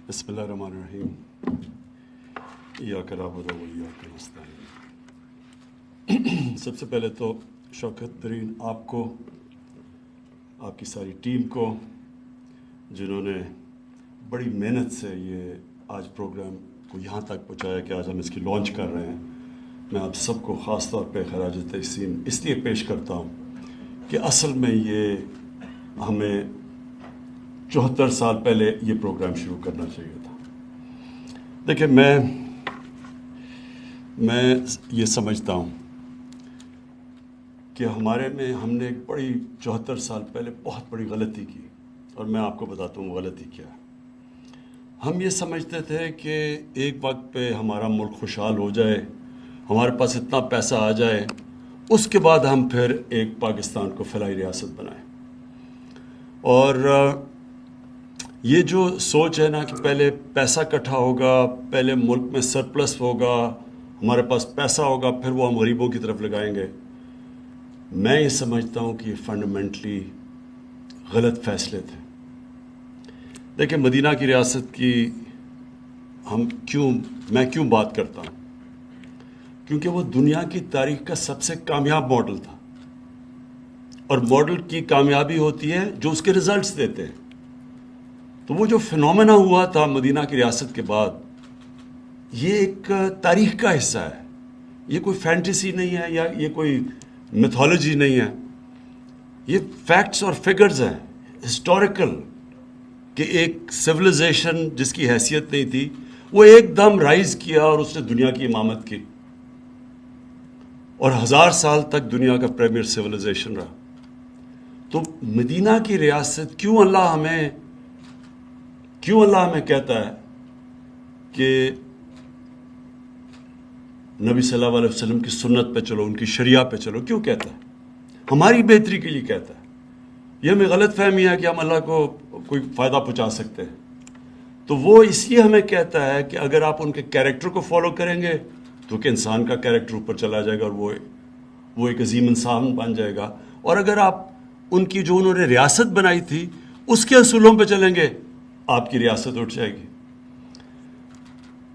بسم اللہ الرحمن الرحیم ایاک نعبد و ایاک نستعین۔ سب سے پہلے تو شوکت ترین آپ کو، آپ کی ساری ٹیم کو، جنہوں نے بڑی محنت سے یہ آج پروگرام کو یہاں تک پہنچایا کہ آج ہم اس کی لانچ کر رہے ہیں۔ میں آپ سب کو خاص طور پہ خراج تحسین اس لیے پیش کرتا ہوں کہ اصل میں یہ ہمیں 74 سال پہلے یہ پروگرام شروع کرنا چاہیے تھا۔ دیکھیں، میں یہ سمجھتا ہوں کہ ہم نے ایک بڑی 74 سال پہلے بہت بڑی غلطی کی، اور میں آپ کو بتاتا ہوں وہ غلطی کیا ہے۔ ہم یہ سمجھتے تھے کہ ایک وقت پہ ہمارا ملک خوشحال ہو جائے، ہمارے پاس اتنا پیسہ آ جائے، اس کے بعد ہم پھر ایک پاکستان کو فلاحی ریاست بنائیں۔ اور یہ جو سوچ ہے نا کہ پہلے پیسہ اکٹھا ہوگا، پہلے ملک میں سرپلس ہوگا، ہمارے پاس پیسہ ہوگا، پھر وہ ہم غریبوں کی طرف لگائیں گے، میں یہ سمجھتا ہوں کہ یہ فنڈامنٹلی غلط فیصلے تھے۔ دیکھیں، مدینہ کی ریاست کی میں کیوں بات کرتا ہوں؟ کیونکہ وہ دنیا کی تاریخ کا سب سے کامیاب ماڈل تھا، اور ماڈل کی کامیابی ہوتی ہے جو اس کے ریزلٹس دیتے ہیں۔ تو وہ جو فنومینا ہوا تھا مدینہ کی ریاست کے بعد، یہ ایک تاریخ کا حصہ ہے، یہ کوئی فینٹیسی نہیں ہے یا یہ کوئی میتھولوجی نہیں ہے، یہ فیکٹس اور فگرز ہیں ہسٹوریکل، کہ ایک سویلائزیشن جس کی حیثیت نہیں تھی وہ ایک دم رائز کیا اور اس نے دنیا کی امامت کی، اور 1000 سال تک دنیا کا پریمیئر سویلائزیشن رہا۔ تو مدینہ کی ریاست کیوں اللہ ہمیں کہتا ہے کہ نبی صلی اللہ علیہ وسلم کی سنت پہ چلو، ان کی شریعہ پہ چلو؟ کیوں کہتا ہے؟ ہماری بہتری کے لیے کہتا ہے۔ یہ ہمیں غلط فہمی ہے کہ ہم اللہ کو کوئی فائدہ پہنچا سکتے ہیں۔ تو وہ اس لیے ہمیں کہتا ہے کہ اگر آپ ان کے کیریکٹر کو فالو کریں گے تو کہ انسان کا کیریکٹر اوپر چلا جائے گا اور وہ ایک عظیم انسان بن جائے گا، اور اگر آپ ان کی جو انہوں نے ریاست بنائی تھی اس کے اصولوں پہ چلیں گے، آپ کی ریاست اٹھ جائے گی۔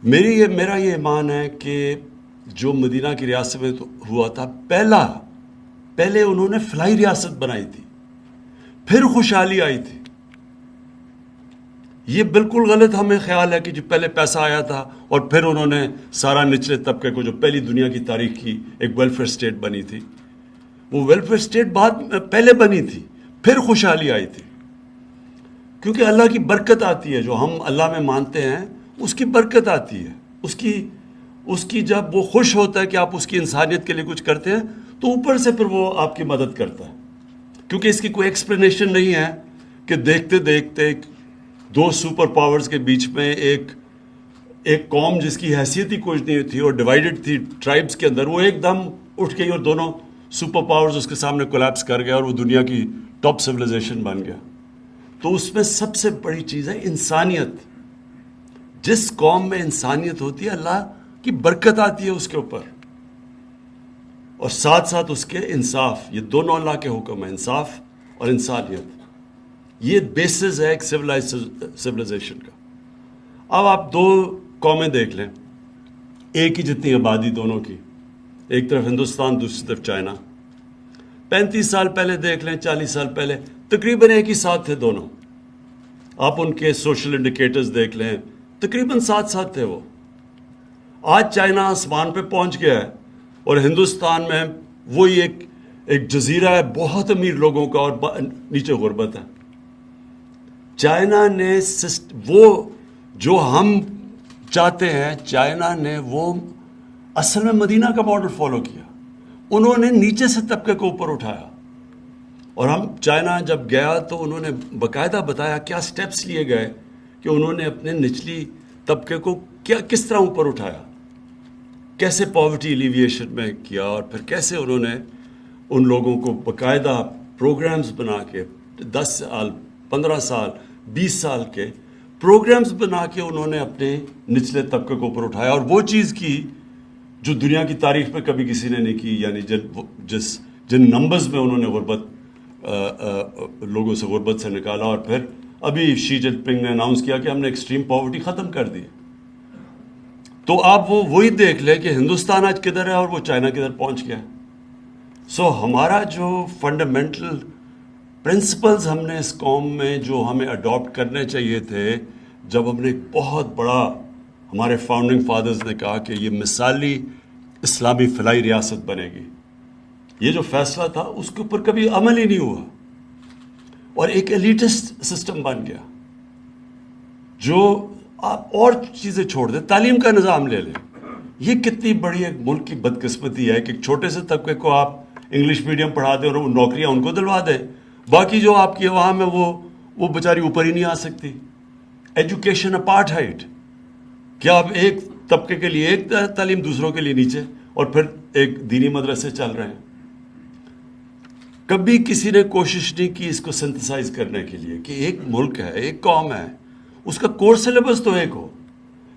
میرا یہ ایمان ہے کہ جو مدینہ کی ریاست میں ہوا تھا، پہلے انہوں نے فلاحی ریاست بنائی تھی، پھر خوشحالی آئی تھی۔ یہ بالکل غلط ہمیں خیال ہے کہ جو پہلے پیسہ آیا تھا اور پھر انہوں نے سارا نچلے طبقے کو، جو پہلی دنیا کی تاریخ کی ایک ویلفیئر اسٹیٹ بنی تھی، وہ ویلفیئر اسٹیٹ پہلے بنی تھی، پھر خوشحالی آئی تھی۔ کیونکہ اللہ کی برکت آتی ہے، جو ہم اللہ میں مانتے ہیں اس کی برکت آتی ہے، اس کی جب وہ خوش ہوتا ہے کہ آپ اس کی انسانیت کے لیے کچھ کرتے ہیں تو اوپر سے پھر وہ آپ کی مدد کرتا ہے۔ کیونکہ اس کی کوئی ایکسپلینیشن نہیں ہے کہ دیکھتے دیکھتے دو سپر پاورز کے بیچ میں ایک قوم جس کی حیثیت ہی کچھ نہیں تھی اور ڈیوائیڈڈ تھی ٹرائبز کے اندر، وہ ایک دم اٹھ گئی اور دونوں سپر پاورز اس کے سامنے کولیپس کر گیا اور وہ دنیا کی ٹاپ سویلائزیشن بن گیا۔ تو اس میں سب سے بڑی چیز ہے انسانیت۔ جس قوم میں انسانیت ہوتی ہے، اللہ کی برکت آتی ہے اس کے اوپر، اور ساتھ ساتھ اس کے انصاف۔ یہ دونوں اللہ کے حکم ہیں، انصاف اور انسانیت۔ یہ بیسز ہے ایک سویلائزیشن کا۔ اب آپ دو قومیں دیکھ لیں، ایک ہی جتنی آبادی دونوں کی، ایک طرف ہندوستان، دوسری طرف چائنا۔ 35 سال پہلے دیکھ لیں، 40 سال پہلے تقریباً ایک ہی ساتھ تھے دونوں۔ آپ ان کے سوشل انڈیکیٹرز دیکھ لیں، تقریباً ساتھ تھے وہ۔ آج چائنا آسمان پہ پہنچ گیا ہے اور ہندوستان میں وہی ایک جزیرہ ہے بہت امیر لوگوں کا اور نیچے غربت ہے۔ چائنا نے وہ جو ہم چاہتے ہیں، چائنا نے وہ اصل میں مدینہ کا ماڈل فالو کیا۔ انہوں نے نیچے سے طبقے کو اوپر اٹھایا، اور چائنا جب گیا تو انہوں نے باقاعدہ بتایا کیا سٹیپس لیے گئے کہ انہوں نے اپنے نچلی طبقے کو کس طرح اوپر اٹھایا، کیسے پاورٹی ایلیویشن میں کیا، اور پھر کیسے انہوں نے ان لوگوں کو باقاعدہ پروگرامز بنا کے 10 سال 15 سال 20 سال کے پروگرامز بنا کے انہوں نے اپنے نچلے طبقے کو اوپر اٹھایا، اور وہ چیز کی جو دنیا کی تاریخ میں کبھی کسی نے نہیں کی۔ یعنی جن نمبرز میں انہوں نے لوگوں سے غربت سے نکالا اور پھر ابھی شی جن پنگ نے اناؤنس کیا کہ ہم نے ایکسٹریم پاورٹی ختم کر دی. تو آپ وہی دیکھ لیں کہ ہندوستان آج کدھر ہے اور وہ چائنا کدھر پہنچ گیا. سو ہمارا جو فنڈامنٹل پرنسپلز ہم نے اس قوم میں جو ہمیں اڈاپٹ کرنے چاہیے تھے، جب ہم نے ایک بہت بڑا، ہمارے فاؤنڈنگ فادرز نے کہا کہ یہ مثالی اسلامی فلاحی ریاست بنے گی، یہ جو فیصلہ تھا اس کے اوپر کبھی عمل ہی نہیں ہوا اور ایک ایلیٹسٹ سسٹم بن گیا. جو آپ اور چیزیں چھوڑ دیں، تعلیم کا نظام لے لیں. یہ کتنی بڑی ایک ملک کی بدقسمتی ہے کہ ایک چھوٹے سے طبقے کو آپ انگلش میڈیم پڑھا دیں اور وہ نوکریاں ان کو دلوا دیں، باقی جو آپ کی عوام ہے وہ بیچاری اوپر ہی نہیں آ سکتی. ایجوکیشن اپارٹھائڈ، کیا آپ ایک طبقے کے لیے ایک تعلیم، دوسروں کے لیے نیچے، اور پھر ایک دینی مدرسے چل رہے ہیں. کبھی کسی نے کوشش نہیں کی اس کو سنتھسائز کرنے کے لیے کہ ایک ملک ہے، ایک قوم ہے، اس کا کورس سلیبس تو ایک ہو،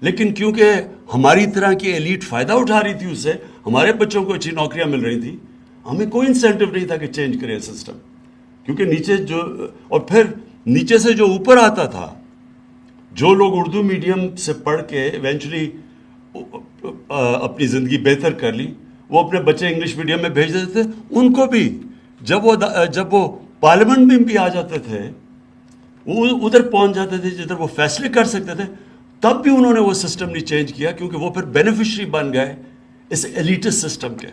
لیکن کیونکہ ہماری طرح کی ایلیٹ فائدہ اٹھا رہی تھی اس سے، ہمارے بچوں کو اچھی نوکریاں مل رہی تھی، ہمیں کوئی انسینٹو نہیں تھا کہ چینج کرے سسٹم. کیونکہ نیچے جو، اور پھر نیچے سے جو اوپر آتا تھا، جو لوگ اردو میڈیم سے پڑھ کے ایونچولی اپنی زندگی بہتر کر لی، وہ اپنے بچے انگلش میڈیم میں بھیج دیتے تھے. ان کو بھی جب وہ پارلیمنٹ میں بھی آ جاتے تھے، وہ ادھر پہنچ جاتے تھے جدھر وہ فیصلے کر سکتے تھے، تب بھی انہوں نے وہ سسٹم نہیں چینج کیا، کیونکہ وہ پھر بینیفیشری بن گئے اس ایلیٹس سسٹم کے.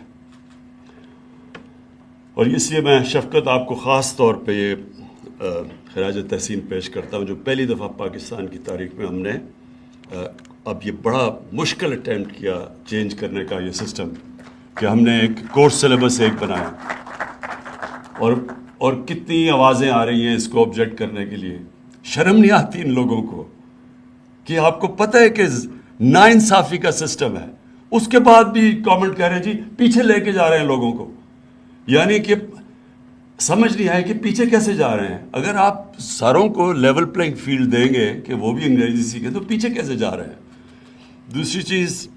اور اس لیے میں شفقت آپ کو خاص طور پہ یہ خراج تحسین پیش کرتا ہوں، جو پہلی دفعہ پاکستان کی تاریخ میں ہم نے اب یہ بڑا مشکل اٹیمپٹ کیا چینج کرنے کا یہ سسٹم، کہ ہم نے ایک کورس سلیبس ایک بنایا. اور کتنی آوازیں آ رہی ہیں اس کو آبجیکٹ کرنے کے لیے. شرم نہیں آتی ان لوگوں کو کہ آپ کو پتہ ہے کہ ناانصافی کا سسٹم ہے، اس کے بعد بھی کامنٹ کہہ رہے ہیں جی پیچھے لے کے جا رہے ہیں لوگوں کو. یعنی کہ سمجھ نہیں آئے کہ پیچھے کیسے جا رہے ہیں. اگر آپ ساروں کو لیول پلینگ فیلڈ دیں گے کہ وہ بھی انگریزی سیکھیں تو پیچھے کیسے جا رہے ہیں. دوسری چیز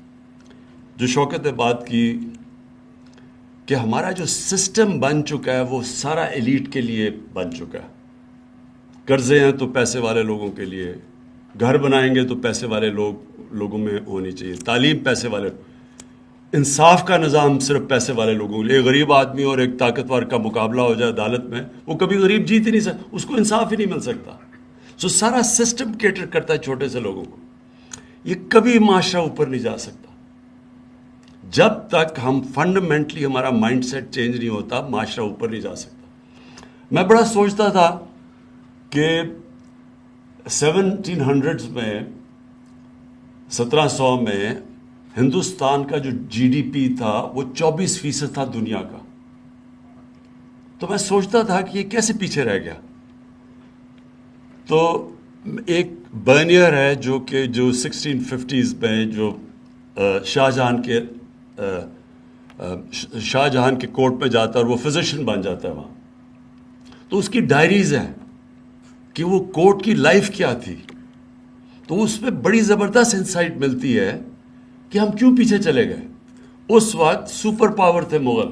جو شوکت نے بات کی کہ ہمارا جو سسٹم بن چکا ہے وہ سارا ایلیٹ کے لیے بن چکا ہے. قرضے ہیں تو پیسے والے لوگوں کے لیے، گھر بنائیں گے تو پیسے والے لوگوں میں ہونی چاہیے، تعلیم پیسے والے، انصاف کا نظام صرف پیسے والے لوگوں کے لیے. ایک غریب آدمی اور ایک طاقتور کا مقابلہ ہو جائے عدالت میں، وہ کبھی غریب جیت ہی نہیں سکتا، اس کو انصاف ہی نہیں مل سکتا. سو سارا سسٹم کیٹر کرتا ہے چھوٹے سے لوگوں کو. یہ کبھی معاشرہ اوپر نہیں جا سکتا جب تک ہم فنڈامنٹلی ہمارا مائنڈ سیٹ چینج نہیں ہوتا، معاشرہ اوپر نہیں جا سکتا. میں بڑا سوچتا تھا کہ 1700s میں، 1700 میں ہندوستان کا جو جی ڈی پی تھا وہ 24% تھا دنیا کا. تو میں سوچتا تھا کہ یہ کیسے پیچھے رہ گیا. تو ایک برنیئر ہے جو 1650s میں جو شاہ جہان کے کورٹ میں جاتا ہے اور وہ فزیشین بن جاتا ہے وہاں. تو اس کی ڈائریز ہیں کہ وہ کورٹ کی لائف کیا تھی. تو اس میں بڑی زبردست انسائٹ ملتی ہے کہ ہم کیوں پیچھے چلے گئے. اس وقت سپر پاور تھے مغل،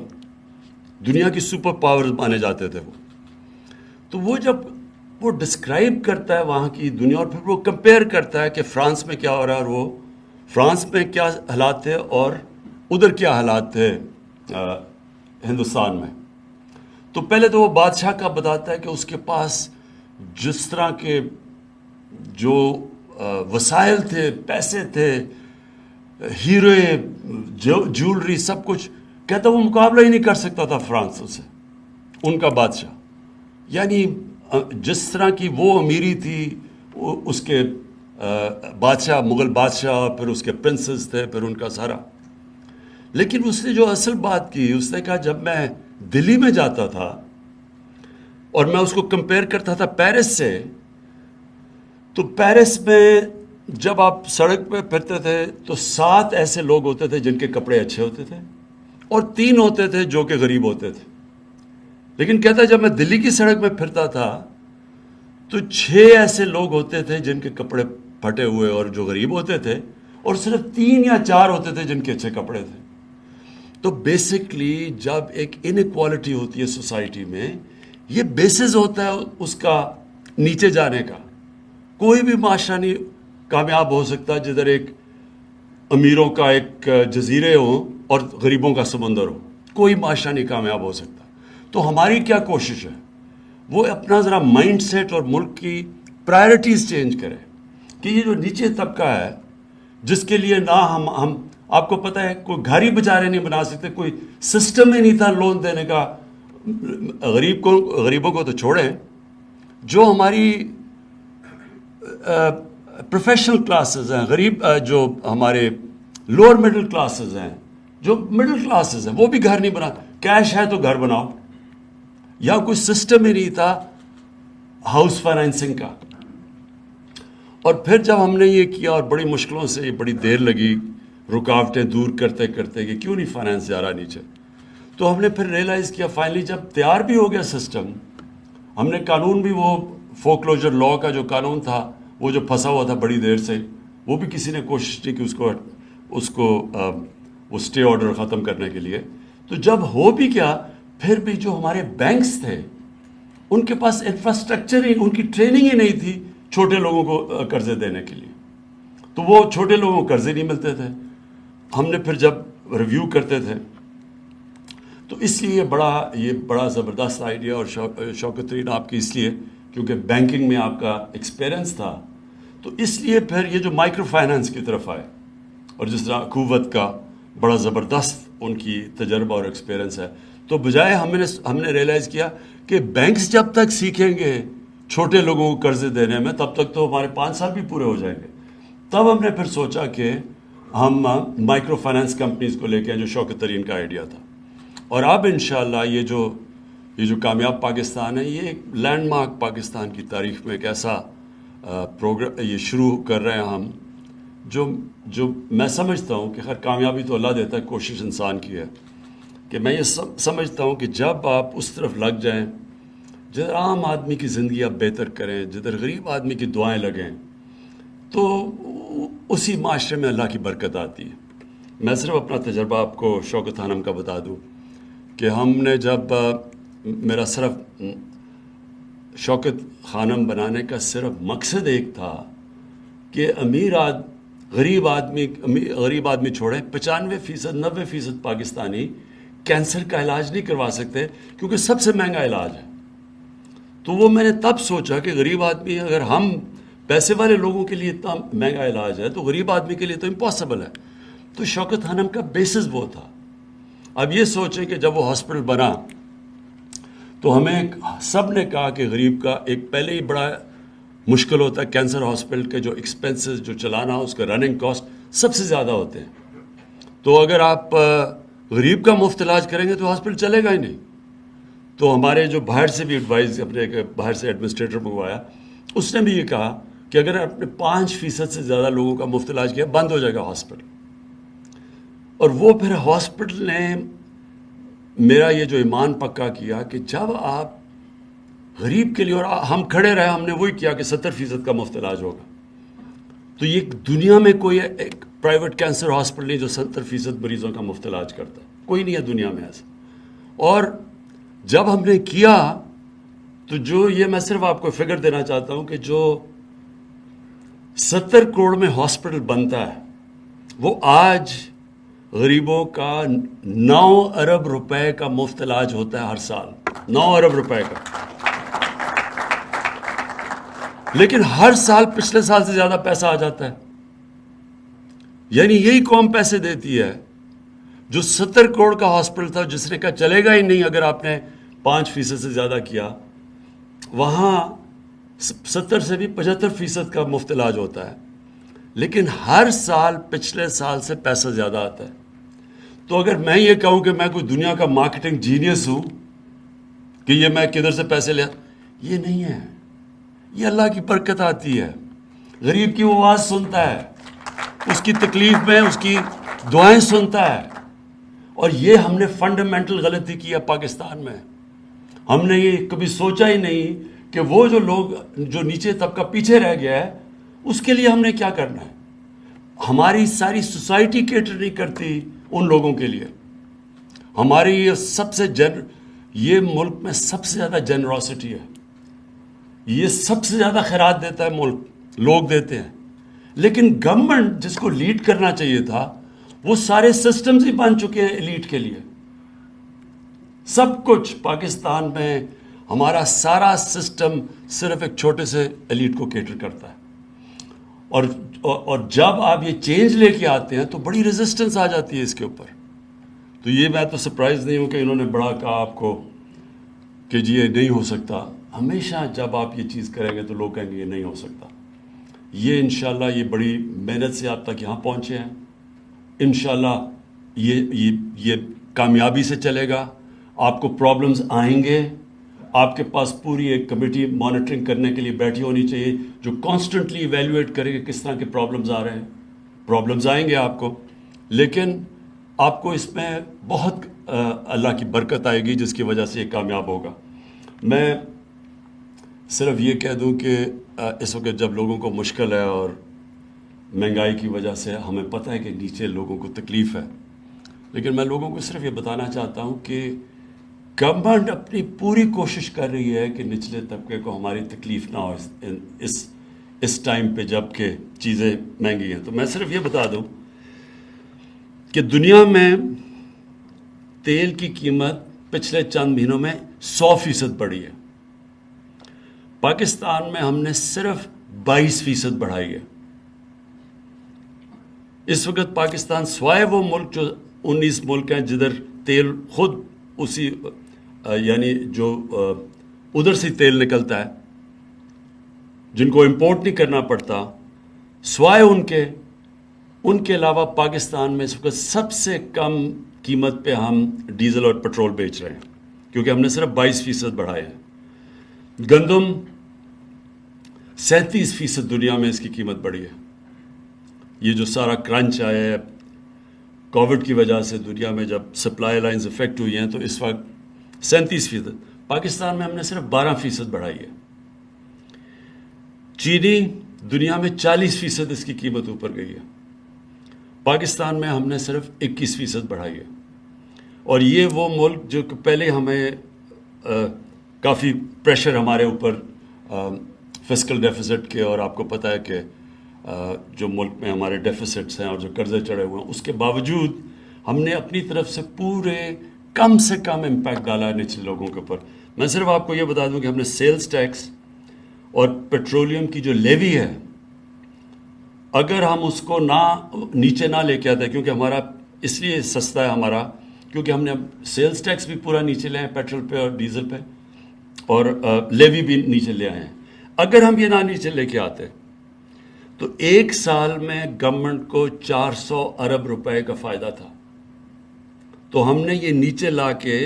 دنیا کی سپر پاور مانے جاتے تھے وہ. تو وہ جب وہ ڈسکرائب کرتا ہے وہاں کی دنیا اور پھر وہ کمپیئر کرتا ہے کہ فرانس میں کیا ہو رہا ہے اور وہ فرانس میں کیا حالات تھے اور ادھر کیا حالات تھے ہندوستان میں. تو پہلے تو وہ بادشاہ کا بتاتا ہے کہ اس کے پاس جس طرح کے جو وسائل تھے، پیسے تھے، ہیرے، جیولری، سب کچھ، کہتا وہ مقابلہ ہی نہیں کر سکتا تھا فرانس سے، ان کا بادشاہ. یعنی جس طرح کی وہ امیری تھی اس کے بادشاہ، مغل بادشاہ، پھر اس کے پرنسز تھے، پھر ان کا سارا. لیکن اس نے جو اصل بات کی، اس نے کہا جب میں دلی میں جاتا تھا اور میں اس کو کمپیئر کرتا تھا پیرس سے، تو پیرس میں جب آپ سڑک پہ پھرتے تھے تو 7 ایسے لوگ ہوتے تھے جن کے کپڑے اچھے ہوتے تھے اور 3 ہوتے تھے جو کہ غریب ہوتے تھے. لیکن کہتا ہے جب میں دلی کی سڑک میں پھرتا تھا تو 6 ایسے لوگ ہوتے تھے جن کے کپڑے پھٹے ہوئے اور جو غریب ہوتے تھے، اور صرف 3 یا 4 ہوتے تھے جن کے اچھے کپڑے تھے. تو بیسکلی جب ایک انیکوالٹی ہوتی ہے سوسائٹی میں، یہ بیسز ہوتا ہے اس کا نیچے جانے کا. کوئی بھی معاشرہ نہیں کامیاب ہو سکتا جدھر ایک امیروں کا ایک جزیرے ہوں اور غریبوں کا سمندر ہو. کوئی معاشرہ نہیں کامیاب ہو سکتا. تو ہماری کیا کوشش ہے؟ وہ اپنا ذرا مائنڈ سیٹ اور ملک کی پرائرٹیز چینج کرے کہ یہ جو نیچے طبقہ ہے جس کے لیے نہ ہم آپ کو پتہ ہے کوئی گھر ہی بیچارے نہیں بنا سکتے, کوئی سسٹم ہی نہیں تھا لون دینے کا. غریبوں کو تو چھوڑیں, جو ہماری پروفیشنل کلاسز ہیں, غریب جو ہمارے لوور مڈل کلاسز ہیں, جو مڈل کلاسز ہیں, وہ بھی گھر نہیں بنا. کیش ہے تو گھر بناؤ, یا کوئی سسٹم ہی نہیں تھا ہاؤس فائنینسنگ کا. اور پھر جب ہم نے یہ کیا اور بڑی مشکلوں سے یہ بڑی دیر لگی رکاوٹیں دور کرتے کرتے کہ کیوں نہیں فائنینس جا رہا نیچے, تو ہم نے پھر ریئلائز کیا فائنلی جب تیار بھی ہو گیا سسٹم, ہم نے قانون بھی وہ فورکلوجر لا کا جو قانون تھا وہ جو پھنسا ہوا تھا بڑی دیر سے, وہ بھی کسی نے کوشش کی کہ اس کو وہ اسٹے آرڈر ختم کرنے کے لیے. تو جب ہو بھی کیا, پھر بھی جو ہمارے بینکس تھے ان کے پاس انفراسٹرکچر ہی, ان کی ٹریننگ ہی نہیں تھی چھوٹے لوگوں کو قرضے دینے کے لیے, تو وہ چھوٹے لوگوں کو قرضے نہیں ملتے تھے. ہم نے پھر جب ریویو کرتے تھے تو اس لیے یہ بڑا زبردست آئیڈیا, اور شوکت ترین آپ کی اس لیے کیونکہ بینکنگ میں آپ کا ایکسپیرئنس تھا, تو اس لیے پھر یہ جو مائکرو فائنانس کی طرف آئے, اور جس طرح قوت کا بڑا زبردست ان کی تجربہ اور ایکسپیرئنس ہے, تو بجائے ہم نے ریئلائز کیا کہ بینکس جب تک سیکھیں گے چھوٹے لوگوں کو قرضے دینے میں تب تک تو ہمارے 5 سال بھی پورے ہو جائیں گے. تب ہم نے پھر سوچا کہ ہم مائکرو فائنانس کمپنیز کو لے کے جو شوکت ترین کا آئیڈیا تھا. اور اب انشاءاللہ یہ جو کامیاب پاکستان ہے, یہ ایک لینڈ مارک پاکستان کی تاریخ میں ایک ایسا پروگرام یہ شروع کر رہے ہیں ہم, جو میں سمجھتا ہوں کہ خیر کامیابی تو اللہ دیتا ہے, کوشش انسان کی ہے, کہ میں یہ سمجھتا ہوں کہ جب آپ اس طرف لگ جائیں جدھر عام آدمی کی زندگی آپ بہتر کریں, جدھر غریب آدمی کی دعائیں لگیں, تو اسی معاشرے میں اللہ کی برکت آتی ہے. میں صرف اپنا تجربہ آپ کو شوکت خانم کا بتا دوں کہ ہم نے جب میرا صرف شوکت خانم بنانے کا صرف مقصد ایک تھا کہ غریب آدمی چھوڑیں, 95% 90% پاکستانی کینسر کا علاج نہیں کروا سکتے کیونکہ سب سے مہنگا علاج ہے. تو وہ میں نے تب سوچا کہ غریب آدمی, اگر ہم پیسے والے لوگوں کے لیے اتنا مہنگا علاج ہے تو غریب آدمی کے لیے تو امپاسبل ہے. تو شوکت خانم کا بیسس وہ تھا. اب یہ سوچیں کہ جب وہ ہاسپٹل بنا تو ہمیں سب نے کہا کہ غریب کا ایک پہلے ہی بڑا مشکل ہوتا ہے, کینسر ہاسپٹل کے جو ایکسپنسز جو چلانا اس کا رننگ کاسٹ سب سے زیادہ ہوتے ہیں. تو اگر آپ غریب کا مفت علاج کریں گے تو ہاسپٹل چلے گا ہی نہیں. تو ہمارے جو باہر سے بھی ایڈوائز, اپنے باہر سے ایڈمنسٹریٹر منگوایا, اس نے بھی یہ کہا کہ اگر آپ نے 5% سے زیادہ لوگوں کا مفت علاج کیا بند ہو جائے گا ہاسپٹل. اور وہ پھر ہاسپٹل نے میرا یہ جو ایمان پکا کیا کہ جب آپ غریب کے لیے, اور ہم کھڑے رہے, ہم نے وہی کیا کہ 70% کا مفت علاج ہوگا. تو یہ دنیا میں کوئی ایک پرائیویٹ کینسر ہاسپٹل نہیں جو 70% مریضوں کا مفت علاج کرتا, کوئی نہیں ہے دنیا میں ایسا. اور جب ہم نے کیا تو جو یہ میں صرف آپ کو فگر دینا چاہتا ہوں کہ جو 70 کروڑ میں ہاسپٹل بنتا ہے وہ آج غریبوں کا 9 ارب روپے کا مفت علاج ہوتا ہے ہر سال, 9 ارب روپے کا. لیکن ہر سال پچھلے سال سے زیادہ پیسہ آ جاتا ہے. یعنی یہی قوم پیسے دیتی ہے جو 70 کروڑ کا ہاسپٹل تھا جس نے کہا چلے گا ہی نہیں اگر آپ نے 5% سے زیادہ کیا, وہاں 70 سے بھی 75% کا مفت علاج ہوتا ہے. لیکن ہر سال پچھلے سال سے پیسہ زیادہ آتا ہے. تو اگر میں یہ کہوں کہ میں کوئی دنیا کا مارکیٹنگ جینیس ہوں کہ یہ میں کدھر سے پیسے لیا, یہ نہیں ہے. یہ اللہ کی برکت آتی ہے. غریب کی وہ آواز سنتا ہے, اس کی تکلیف میں اس کی دعائیں سنتا ہے. اور یہ ہم نے فنڈامنٹل غلطی کی ہے پاکستان میں. ہم نے یہ کبھی سوچا ہی نہیں کہ وہ جو لوگ جو نیچے طبقہ پیچھے رہ گیا ہے اس کے لیے ہم نے کیا کرنا ہے. ہماری ساری سوسائٹی کیٹر نہیں کرتی ان لوگوں کے لیے. ہماری یہ ملک میں سب سے زیادہ جنراسٹی ہے, یہ سب سے زیادہ خیرات دیتا ہے ملک. لوگ دیتے ہیں، لیکن گورنمنٹ جس کو لیڈ کرنا چاہیے تھا وہ سارے سسٹمز ہی بن چکے ہیں ایلیٹ کے لیے. سب کچھ پاکستان میں ہمارا سارا سسٹم صرف ایک چھوٹے سے ایلیٹ کو کیٹر کرتا ہے. اور جب آپ یہ چینج لے کے آتے ہیں تو بڑی ریزسٹنس آ جاتی ہے اس کے اوپر. تو یہ میں تو سرپرائز نہیں ہوں کہ انہوں نے بڑا کہا آپ کو کہ جی یہ نہیں ہو سکتا. ہمیشہ جب آپ یہ چیز کریں گے تو لوگ کہیں گے یہ نہیں ہو سکتا. یہ انشاءاللہ یہ بڑی محنت سے آپ تک یہاں پہنچے ہیں. انشاءاللہ یہ کامیابی سے چلے گا. آپ کو پرابلمز آئیں گے. آپ کے پاس پوری ایک کمیٹی مانیٹرنگ کرنے کے لیے بیٹھی ہونی چاہیے جو کانسٹنٹلی ایویلویٹ کرے کہ کس طرح کے پرابلمز آ رہے ہیں. پرابلمز آئیں گے آپ کو، لیکن آپ کو اس میں بہت اللہ کی برکت آئے گی جس کی وجہ سے یہ کامیاب ہوگا. میں صرف یہ کہہ دوں کہ اس وقت جب لوگوں کو مشکل ہے اور مہنگائی کی وجہ سے ہمیں پتہ ہے کہ نیچے لوگوں کو تکلیف ہے، لیکن میں لوگوں کو صرف یہ بتانا چاہتا ہوں کہ گورنمنٹ اپنی پوری کوشش کر رہی ہے کہ نچلے طبقے کو ہماری تکلیف نہ ہو اس ٹائم پہ جب کہ چیزیں مہنگی ہیں. تو میں صرف یہ بتا دوں کہ دنیا میں تیل کی قیمت پچھلے چند مہینوں میں 100% بڑھی ہے. پاکستان میں ہم نے صرف 22% بڑھائی ہے. اس وقت پاکستان سوائے وہ ملک جو 19 ملک ہیں جدھر تیل خود اسی یعنی جو ادھر سے تیل نکلتا ہے جن کو امپورٹ نہیں کرنا پڑتا، سوائے ان کے علاوہ پاکستان میں اس وقت سب سے کم قیمت پہ ہم ڈیزل اور پیٹرول بیچ رہے ہیں کیونکہ ہم نے صرف 22% بڑھائے ہیں. گندم 37% دنیا میں اس کی قیمت بڑھی ہے. یہ جو سارا کرنچ آیا ہے کووڈ کی وجہ سے دنیا میں جب سپلائی لائنز افیکٹ ہوئی ہیں تو اس وقت 37%. پاکستان میں ہم نے صرف 12% بڑھائی ہے. چینی دنیا میں 40% اس کی قیمت اوپر گئی ہے. پاکستان میں ہم نے صرف 21% بڑھائی ہے. اور یہ وہ ملک جو کہ پہلے ہمیں کافی پریشر ہمارے اوپر فسکل ڈیفیسٹ کے، اور آپ کو پتہ ہے کہ جو ملک میں ہمارے ڈیفیسٹس ہیں اور جو قرضے چڑھے ہوئے ہیں، اس کے باوجود ہم نے اپنی طرف سے پورے کم سے کم امپیکٹ ڈالا ہے نچلے لوگوں کے اوپر. میں صرف آپ کو یہ بتا دوں کہ ہم نے سیلز ٹیکس اور پیٹرولیم کی جو لیوی ہے، اگر ہم اس کو نیچے نہ لے کے آتے، کیونکہ ہمارا اس لیے سستا ہے ہمارا کیونکہ ہم نے سیلز ٹیکس بھی پورا نیچے لے آئے پیٹرول پہ اور ڈیزل پہ، اور لیوی بھی نیچے لے آئے ہیں. اگر ہم یہ نہ نیچے لے کے آتے تو ایک سال میں گورنمنٹ کو 400 ارب روپے کا فائدہ تھا. تو ہم نے یہ نیچے لا کے،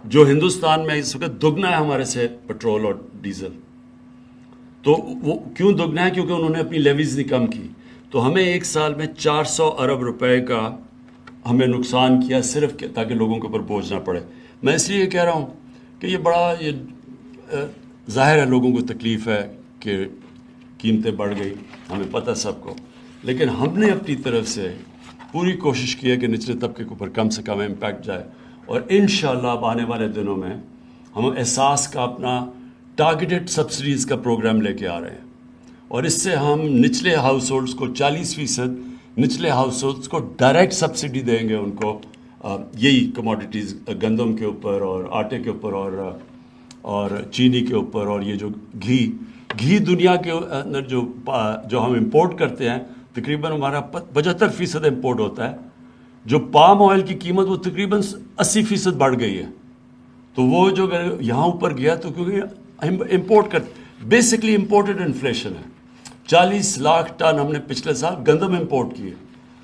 جو ہندوستان میں اس وقت دگنا ہے ہمارے سے پیٹرول اور ڈیزل، تو وہ کیوں دگنا ہے؟ کیونکہ انہوں نے اپنی لیویز نہیں کم کی. تو ہمیں ایک سال میں 400 ارب روپے کا ہمیں نقصان کیا صرف تاکہ لوگوں کے اوپر بوجھ نہ پڑے. میں اس لیے کہہ رہا ہوں کہ یہ ظاہر ہے لوگوں کو تکلیف ہے کہ قیمتیں بڑھ گئی، ہمیں پتہ سب کو، لیکن ہم نے اپنی طرف سے پوری کوشش کی ہے کہ نچلے طبقے کے اوپر کم سے کم امپیکٹ جائے. اور انشاءاللہ اب آنے والے دنوں میں ہم احساس کا اپنا ٹارگیٹڈ سبسڈیز کا پروگرام لے کے آ رہے ہیں، اور اس سے ہم نچلے ہاؤس ہولڈز کو 40% نچلے ہاؤس ہولڈز کو ڈائریکٹ سبسڈی دیں گے ان کو یہی کموڈیٹیز گندم کے اوپر اور آٹے کے اوپر اور چینی کے اوپر. اور یہ جو گھی دنیا کے اندر جو ہم امپورٹ کرتے ہیں تقریباً ہمارا 75% امپورٹ ہوتا ہے. جو پام آئل کی قیمت وہ تقریباً 80% بڑھ گئی ہے. تو وہ جو یہاں اوپر گیا تو کیونکہ ہم امپورٹ کرتے، بیسکلی امپورٹڈ انفلیشن ہے. 40 لاکھ ٹن ہم نے پچھلے سال گندم امپورٹ کیے.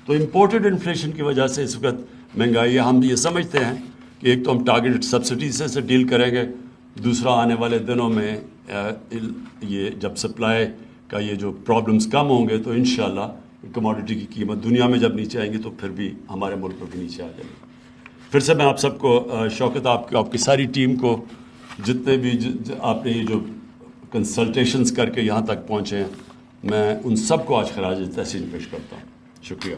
تو امپورٹڈ انفلیشن کی وجہ سے اس وقت مہنگائی ہے. ہم یہ سمجھتے ہیں کہ ایک تو ہم ٹارگیٹڈ سبسڈیز سے ڈیل کریں گے، دوسرا آنے والے دنوں میں یہ جب سپلائی کا یہ جو پرابلمز کم ہوں گے تو انشاءاللہ کموڈٹی کی قیمت دنیا میں جب نیچے آئیں گی تو پھر بھی ہمارے ملک میں بھی نیچے آ جائے گی. پھر سے میں آپ سب کو شوکت، آپ کی ساری ٹیم کو، جتنے بھی آپ نے یہ جو کنسلٹیشنز کر کے یہاں تک پہنچے ہیں، میں ان سب کو آج خراج تحسین پیش کرتا ہوں. شکریہ.